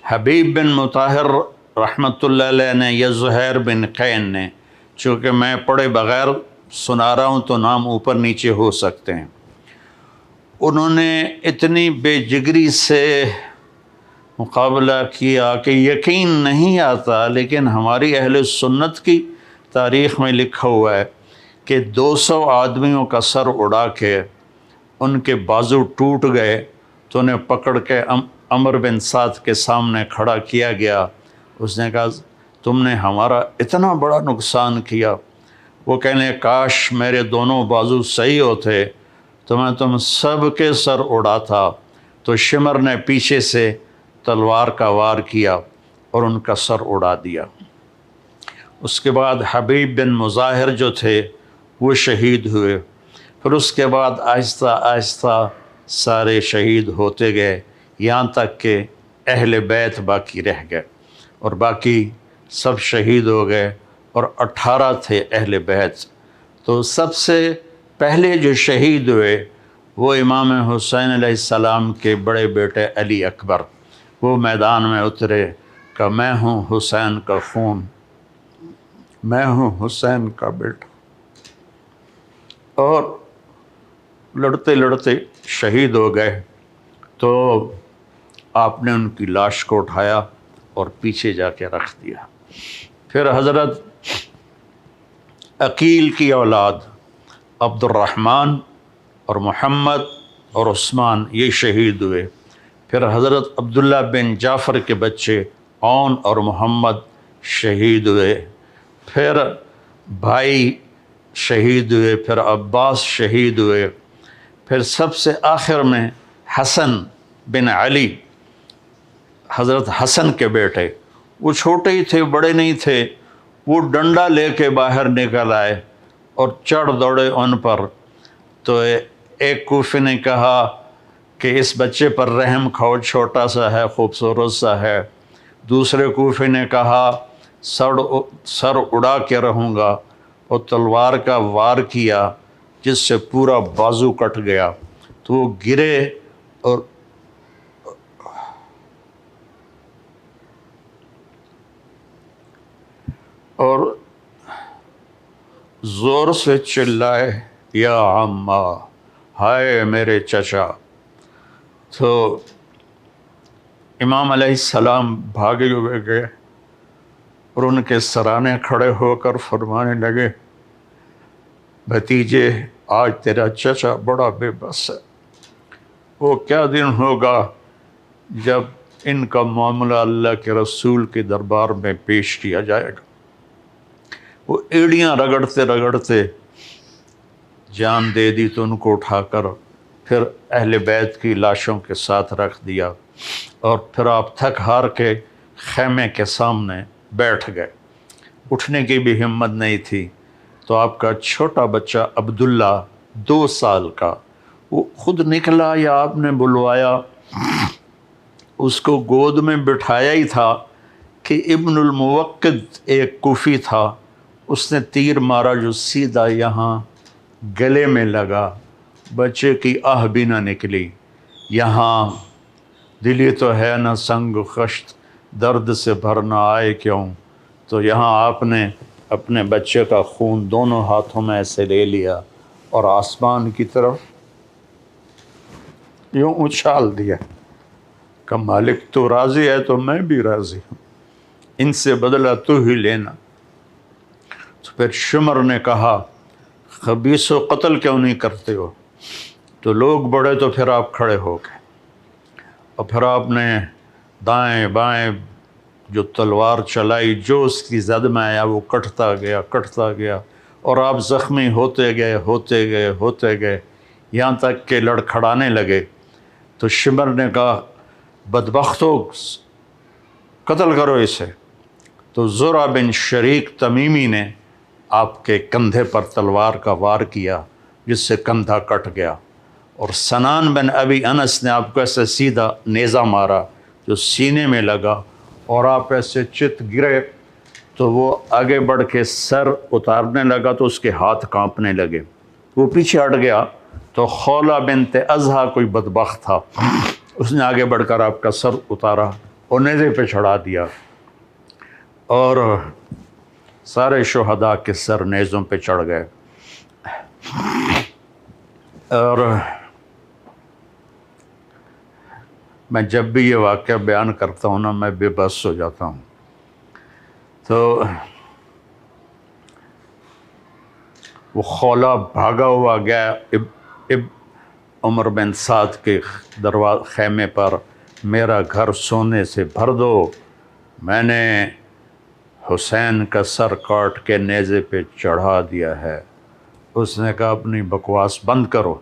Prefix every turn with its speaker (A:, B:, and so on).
A: حبیب بن مطہر رحمۃ اللہ علیہ نے یا زہیر بن قین نے، چونکہ میں پڑھے بغیر سنا رہا ہوں تو نام اوپر نیچے ہو سکتے ہیں، انہوں نے اتنی بے جگری سے مقابلہ کیا کہ یقین نہیں آتا، لیکن ہماری اہل سنت کی تاریخ میں لکھا ہوا ہے کہ 200 آدمیوں کا سر اڑا کے ان کے بازو ٹوٹ گئے تو انہیں پکڑ کے عمر بن سعد کے سامنے کھڑا کیا گیا۔ اس نے کہا تم نے ہمارا اتنا بڑا نقصان کیا۔ وہ کہنے کاش میرے دونوں بازو صحیح ہوتے تو میں تم سب کے سر اڑاتا۔ تو شمر نے پیچھے سے تلوار کا وار کیا اور ان کا سر اڑا دیا۔ اس کے بعد حبیب بن مظاہر جو تھے وہ شہید ہوئے۔ پھر اس کے بعد آہستہ آہستہ سارے شہید ہوتے گئے، یہاں تک کہ اہل بیت باقی رہ گئے، اور باقی سب شہید ہو گئے، اور 18 تھے اہل بیت۔ تو سب سے پہلے جو شہید ہوئے وہ امام حسین علیہ السلام کے بڑے بیٹے علی اکبر۔ وہ میدان میں اترے کہ میں ہوں حسین کا خون، میں ہوں حسین کا بیٹا، اور لڑتے لڑتے شہید ہو گئے۔ تو آپ نے ان کی لاش کو اٹھایا اور پیچھے جا کے رکھ دیا۔ پھر حضرت عقیل کی اولاد عبد الرحمن اور محمد اور عثمان یہ شہید ہوئے۔ پھر حضرت عبداللہ بن جعفر کے بچے عون اور محمد شہید ہوئے۔ پھر بھائی شہید ہوئے، پھر عباس شہید ہوئے، پھر سب سے آخر میں حسن بن علی، حضرت حسن کے بیٹے، وہ چھوٹے ہی تھے، بڑے نہیں تھے، وہ ڈنڈا لے کے باہر نکل آئے اور چڑھ دوڑے ان پر۔ تو ایک کوفی نے کہا کہ اس بچے پر رحم کھاؤ، چھوٹا سا ہے، خوبصورت سا ہے۔ دوسرے کوفی نے کہا سر اڑا کے رہوں گا، اور تلوار کا وار کیا جس سے پورا بازو کٹ گیا۔ تو وہ گرے اور زور سے چلائے یا عمّا، ہائے میرے چچا۔ تو امام علیہ السلام بھاگے ہوئے گئے اور ان کے سرانے کھڑے ہو کر فرمانے لگے بھتیجے آج تیرا چچا بڑا بے بس ہے۔ وہ کیا دن ہوگا جب ان کا معاملہ اللہ کے رسول کے دربار میں پیش کیا جائے گا۔ وہ ایڑیاں رگڑتے رگڑتے جان دے دی، تو ان کو اٹھا کر پھر اہل بیت کی لاشوں کے ساتھ رکھ دیا، اور پھر آپ تھک ہار کے خیمے کے سامنے بیٹھ گئے۔ اٹھنے کی بھی ہمت نہیں تھی۔ تو آپ کا چھوٹا بچہ عبداللہ 2 سال کا، وہ خود نکلا یا آپ نے بلوایا؟ اس کو گود میں بٹھایا ہی تھا کہ ابن الموقد ایک کوفی تھا، اس نے تیر مارا جو سیدھا یہاں گلے میں لگا، بچے کی آہ بھی نہ نکلی۔ یہاں دلی تو ہے نہ سنگ خشت، درد سے بھرنا آئے کیوں؟ تو یہاں آپ نے اپنے بچے کا خون دونوں ہاتھوں میں ایسے لے لیا اور آسمان کی طرف یوں اچھال دیا کہ مالک تو راضی ہے تو میں بھی راضی ہوں، ان سے بدلہ تو ہی لینا۔ تو پھر شمر نے کہا خبیث و قتل کیوں نہیں کرتے ہو؟ تو لوگ بڑے تو پھر آپ کھڑے ہو گئے، اور پھر آپ نے دائیں بائیں جو تلوار چلائی، جو اس کی زد میں آیا وہ کٹتا گیا، اور آپ زخمی ہوتے گئے، یہاں تک کہ لڑکھڑانے لگے۔ تو شمر نے کہا بدبختو قتل کرو اسے۔ تو زرع بن شریک تمیمی نے آپ کے کندھے پر تلوار کا وار کیا جس سے کندھا کٹ گیا، اور سنان بن ابی انس نے آپ کو ایسے سیدھا نیزہ مارا جو سینے میں لگا، اور آپ ایسے چت گرے۔ تو وہ آگے بڑھ کے سر اتارنے لگا تو اس کے ہاتھ کانپنے لگے، وہ پیچھے ہٹ گیا۔ تو خولہ بنت ازہا کوئی بدبخت تھا، اس نے آگے بڑھ کر آپ کا سر اتارا اور نیزے پہ چڑھا دیا، اور سارے شہداء کے سر نیزوں پہ چڑھ گئے۔ اور میں جب بھی یہ واقعہ بیان کرتا ہوں نا، میں بے بس ہو جاتا ہوں۔ تو وہ خولہ بھاگا ہوا گیا عمر بن سعد کے خیمے پر، میرا گھر سونے سے بھر دو، میں نے حسین کا سر کاٹ کے نیزے پہ چڑھا دیا ہے۔ اس نے کہا اپنی بکواس بند کرو۔